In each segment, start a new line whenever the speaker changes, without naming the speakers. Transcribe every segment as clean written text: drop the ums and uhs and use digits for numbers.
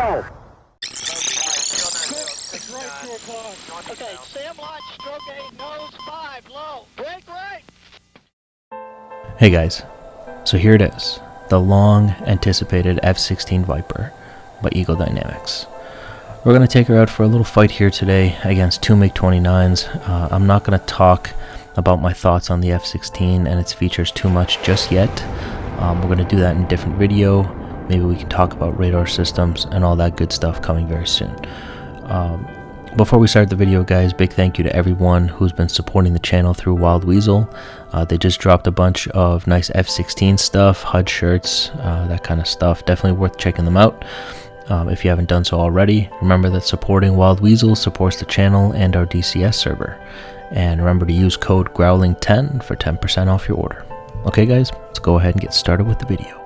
go.
It's right 2 o'clock. Okay, Sam Lodge, stroke 8, nose 5, low. Break right.
Hey guys, so here it is, the long anticipated F-16 Viper by Eagle Dynamics. We're going to take her out for a little fight here today against two MiG-29s. I'm not going to talk about my thoughts on the F-16 and its features too much just yet. We're going to do that in a different video. Maybe we can talk about radar systems and all that good stuff coming very soon. Before we start the video, guys, big thank you to everyone who's been supporting the channel through Wild Weasel. They just dropped a bunch of nice F-16 stuff, HUD shirts, that kind of stuff. Definitely worth checking them out. If you haven't done so already, remember that supporting Wild Weasel supports the channel and our DCS server. And remember to use code GROWLING10 for 10% off your order. Okay guys, let's go ahead and get started with the video.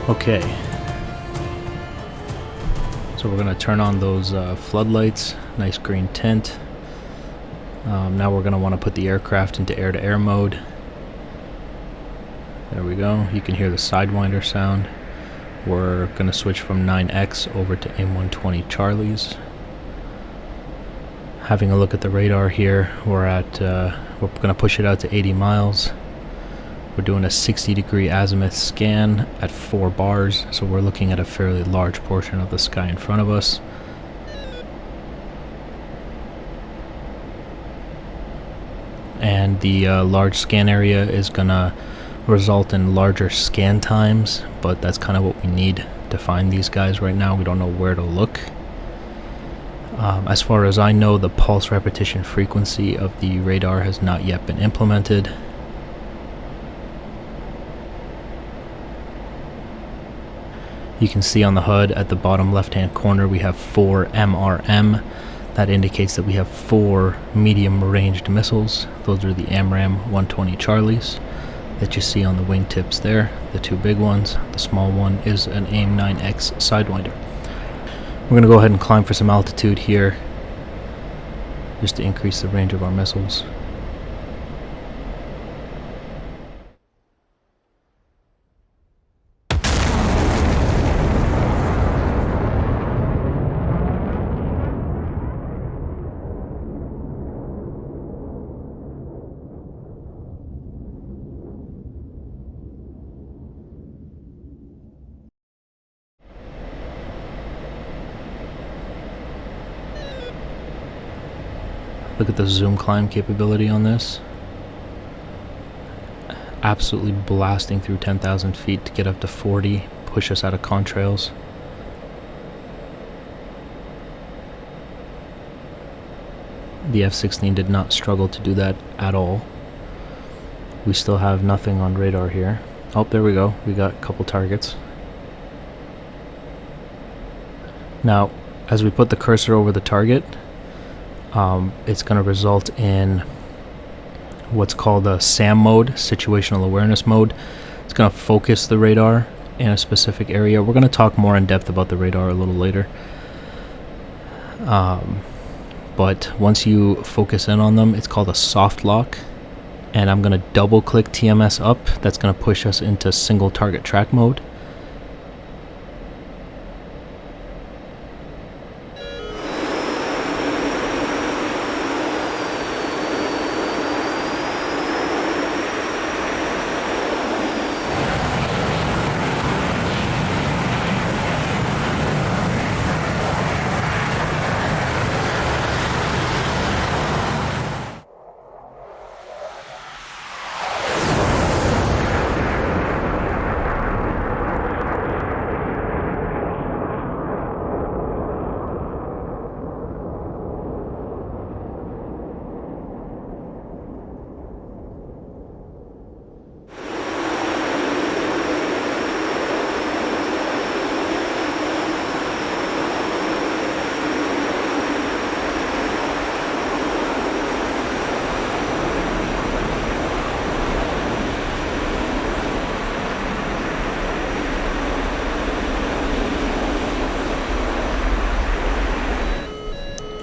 Okay, so we're going to turn on those floodlights, nice green tint. Now we're going to want to put the aircraft into air-to-air mode. There we go, you can hear the Sidewinder sound. We're going to switch from 9X over to AIM-120 Charlies. Having a look at the radar here, we're going to push it out to 80 miles. We're doing a 60-degree azimuth scan at 4 bars, so we're looking at a fairly large portion of the sky in front of us. And the large scan area is gonna result in larger scan times, but that's kind of what we need to find these guys right now. We don't know where to look. As far as I know, the pulse repetition frequency of the radar has not yet been implemented. You can see on the HUD at the bottom left hand corner we have 4 MRM. That indicates that we have 4 medium ranged missiles. Those are the AMRAAM 120 Charlies that you see on the wingtips there, the 2 big ones. The small one is an AIM-9X Sidewinder. We're going to go ahead and climb for some altitude here just to increase the range of our missiles. Look at the zoom climb capability on this. Absolutely blasting through 10,000 feet to get up to 40, push us out of contrails. The F-16 did not struggle to do that at all. We still have nothing on radar here. Oh, there we go. We got a couple targets. Now, as we put the cursor over the target, it's going to result in what's called a SAM mode, situational awareness mode. It's going to focus the radar in a specific area. We're going to talk more in depth about the radar a little later. But once you focus in on them, it's called a soft lock. And I'm going to double click TMS up. That's going to push us into single target track mode.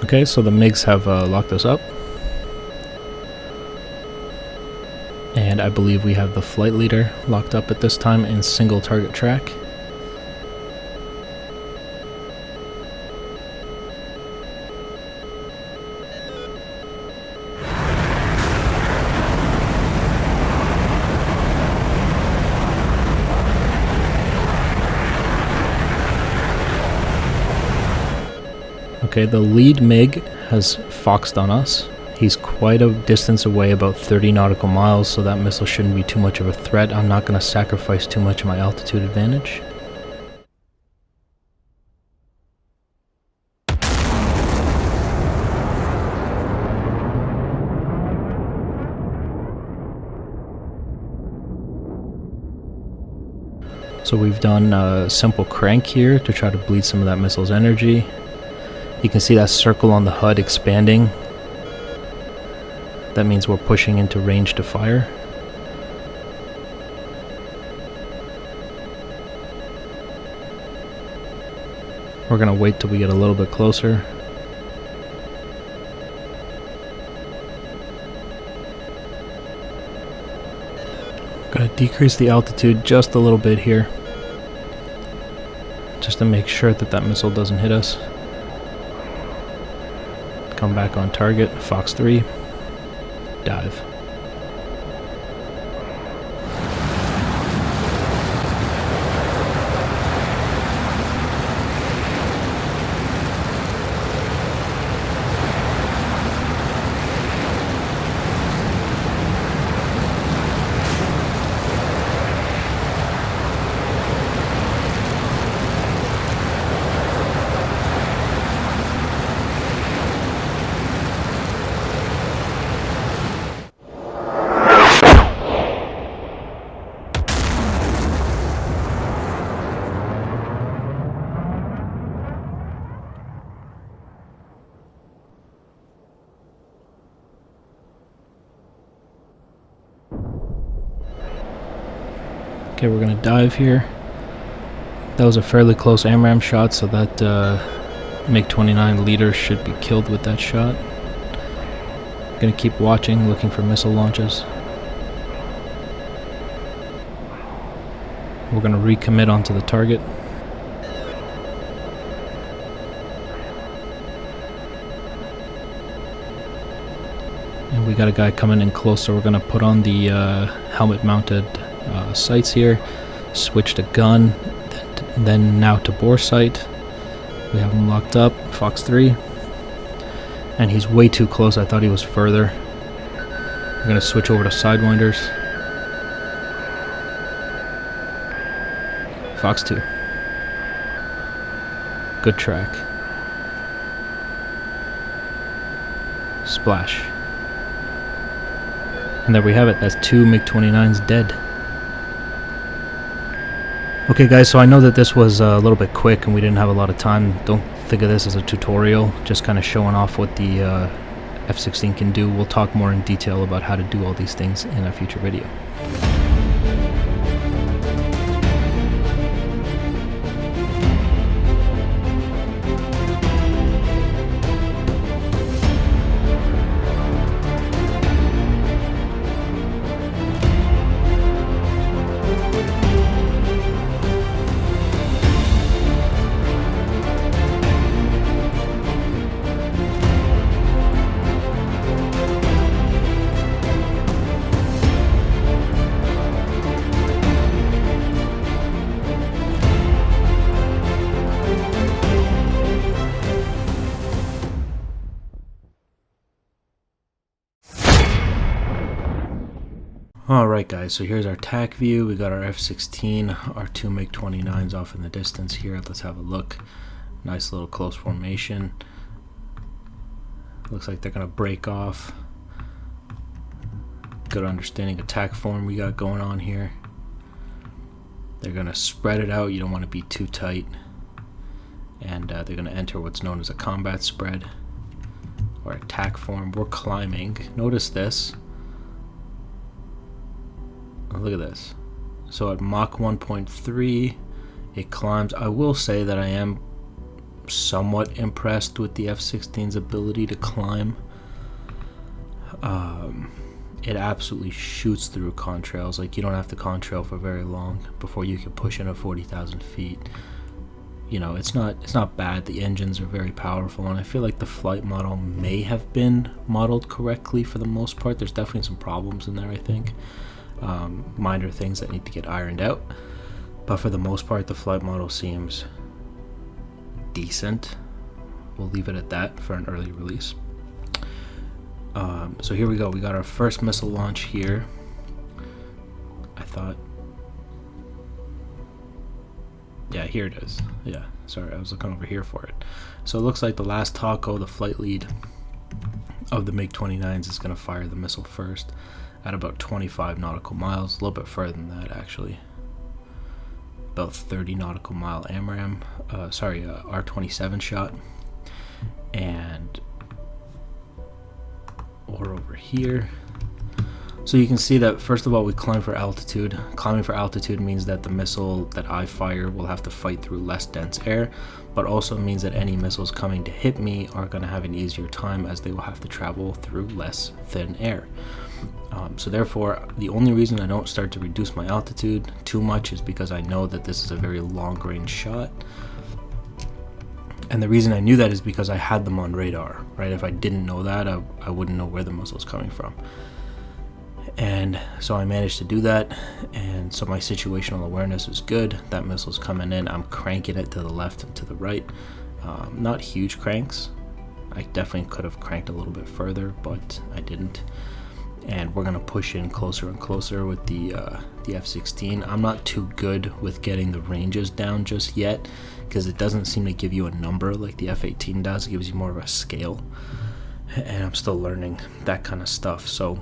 Okay, so the MiGs have locked us up. And I believe we have the flight leader locked up at this time in single target track. Okay, the lead MiG has foxed on us. He's quite a distance away, about 30 nautical miles, so that missile shouldn't be too much of a threat. I'm not going to sacrifice too much of my altitude advantage. So we've done a simple crank here to try to bleed some of that missile's energy. You can see that circle on the HUD expanding. That means we're pushing into range to fire. We're gonna wait till we get a little bit closer. Gonna decrease the altitude just a little bit here, just to make sure that that missile doesn't hit us. Come back on target, Fox 3, dive. Okay, we're gonna dive here. That was a fairly close AMRAAM shot, so that MiG-29 leader should be killed with that shot. Gonna keep watching, looking for missile launches. We're gonna recommit onto the target. And we got a guy coming in close, so we're gonna put on the helmet-mounted sights here, switch to gun, then now to bore sight. We have them locked up, Fox 3, and he's way too close. I thought he was further. We're going to switch over to Sidewinders. Fox 2. Good track. Splash. And there we have it. That's 2 MiG-29s dead. Okay guys, so I know that this was a little bit quick and we didn't have a lot of time. Don't think of this as a tutorial, just kind of showing off what the F-16 can do. We'll talk more in detail about how to do all these things in a future video. Alright guys, so here's our TAC view. We got our F-16, our 2 MiG-29s off in the distance here. Let's have a look. Nice little close formation. Looks like they're going to break off. Good understanding of TAC form we got going on here. They're going to spread it out. You don't want to be too tight. And they're going to enter what's known as a combat spread or a TAC form. We're climbing. Notice this. Look at this. So at Mach 1.3 it climbs. I will say that I am somewhat impressed with the F-16's ability to climb. It absolutely shoots through contrails. Like, you don't have to contrail for very long before you can push into 40,000 feet. You know, it's not bad. The engines are very powerful, and I feel like the flight model may have been modeled correctly for the most part. There's definitely some problems in there, I think. Minor things that need to get ironed out, but for the most part the flight model seems decent. We'll leave it at that for an early release. So here we go. We got our first missile launch here. I thought, yeah, here it is. Yeah, sorry, I was looking over here for it. So it looks like the last taco, the flight lead of the MiG-29s, is going to fire the missile first at about 25 nautical miles, a little bit further than that actually, about 30 nautical mile AMRAAM, R-27 shot. And we're over here. So you can see that first of all we climb for altitude. Climbing for altitude means that the missile that I fire will have to fight through less dense air, but also means that any missiles coming to hit me are going to have an easier time as they will have to travel through less thin air. So therefore, the only reason I don't start to reduce my altitude too much is because I know that this is a very long-range shot. And the reason I knew that is because I had them on radar, right? If I didn't know that, I wouldn't know where the missile's coming from. And so I managed to do that, and so my situational awareness is good. That missile's coming in, I'm cranking it to the left and to the right. Not huge cranks. I definitely could have cranked a little bit further, but I didn't. And we're gonna push in closer and closer with the F-16. I'm not too good with getting the ranges down just yet, because it doesn't seem to give you a number like the F-18 does. It gives you more of a scale, and I'm still learning that kind of stuff. So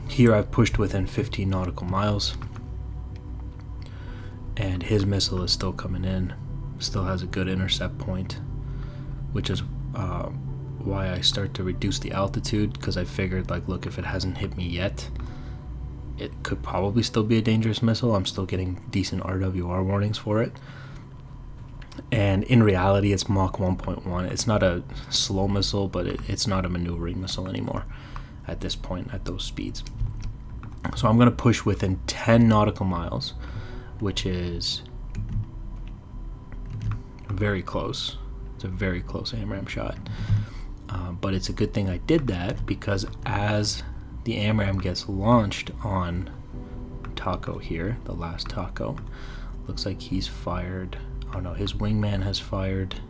here I've pushed within 15 nautical miles, and his missile is still coming in, still has a good intercept point, which is why I start to reduce the altitude, because I figured, like, look, if it hasn't hit me yet, it could probably still be a dangerous missile. I'm still getting decent RWR warnings for it. And in reality, it's Mach 1.1. It's not a slow missile, but it's not a maneuvering missile anymore at this point at those speeds. So I'm going to push within 10 nautical miles, which is very close. It's a very close AMRAAM shot. But it's a good thing I did that, because as the AMRAAM gets launched on Taco here, the last Taco, looks like he's fired. Oh no, his wingman has fired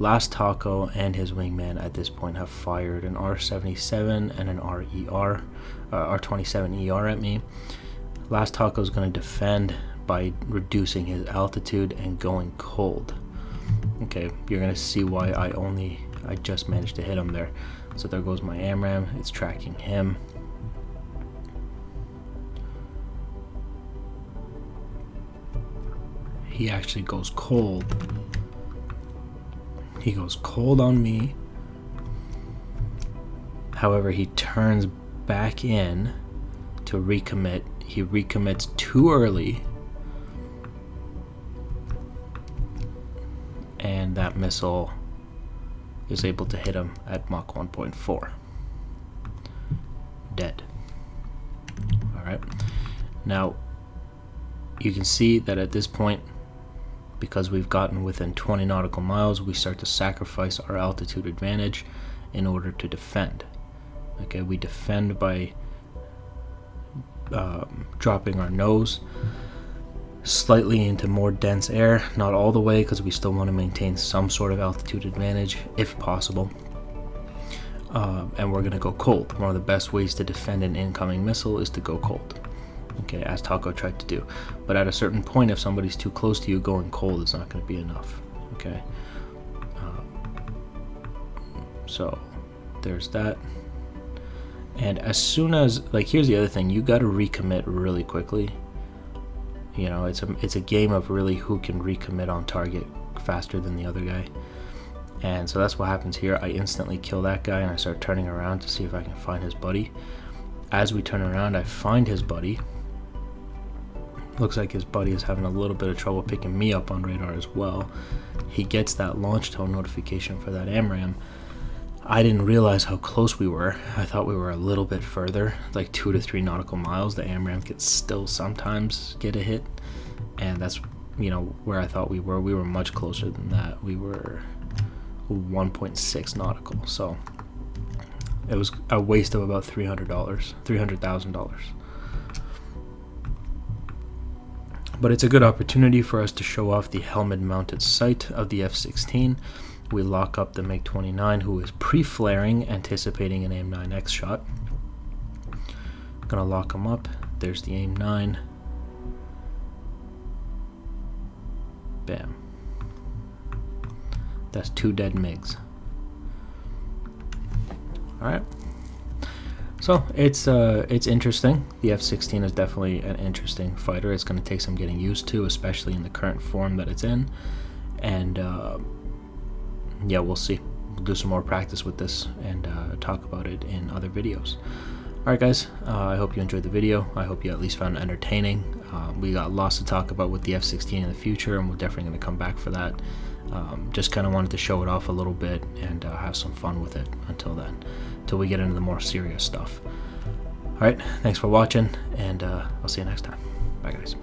Last Taco and his wingman at this point have fired an R-77 and an R-27ER at me. Last Taco is going to defend by reducing his altitude and going cold. Okay, you're going to see why I just managed to hit him there. So there goes my AMRAAM, it's tracking him. He actually goes cold. He goes cold on me. However, he turns back in to recommit. He recommits too early. And that missile is able to hit him at Mach 1.4. Dead. Alright. Now, you can see that at this point, because we've gotten within 20 nautical miles, we start to sacrifice our altitude advantage in order to defend. Okay, we defend by dropping our nose slightly into more dense air, not all the way, because we still want to maintain some sort of altitude advantage if possible. And we're going to go cold. One of the best ways to defend an incoming missile is to go cold. Okay, as Taco tried to do. But at a certain point, if somebody's too close to you, going cold is not going to be enough. Okay. So there's that. And as soon as, like, here's the other thing, you got to recommit really quickly. You know, it's a game of really who can recommit on target faster than the other guy. And so that's what happens here. I instantly kill that guy and I start turning around to see if I can find his buddy. As we turn around, I find his buddy. Looks like his buddy is having a little bit of trouble picking me up on radar as well. He gets that launch tone notification for that AMRAAM. I didn't realize how close we were. I thought we were a little bit further, like 2 to 3 nautical miles. The AMRAAM can still sometimes get a hit, and that's, you know, where I thought we were. We were much closer than that. We were 1.6 nautical, so it was a waste of about $300,000. But it's a good opportunity for us to show off the helmet-mounted sight of the F-16. We lock up the MiG-29, who is pre-flaring, anticipating an AIM-9X shot. Gonna lock him up. There's the AIM-9. Bam. That's 2 dead MiGs. Alright. So it's interesting. The F-16 is definitely an interesting fighter. It's going to take some getting used to, especially in the current form that it's in. And yeah, we'll see. We'll do some more practice with this and talk about it in other videos. Alright guys, I hope you enjoyed the video. I hope you at least found it entertaining. We got lots to talk about with the F-16 in the future, and we're definitely going to come back for that. Just kind of wanted to show it off a little bit and have some fun with it until then, till we get into the more serious stuff. Alright, thanks for watching, and I'll see you next time. Bye guys.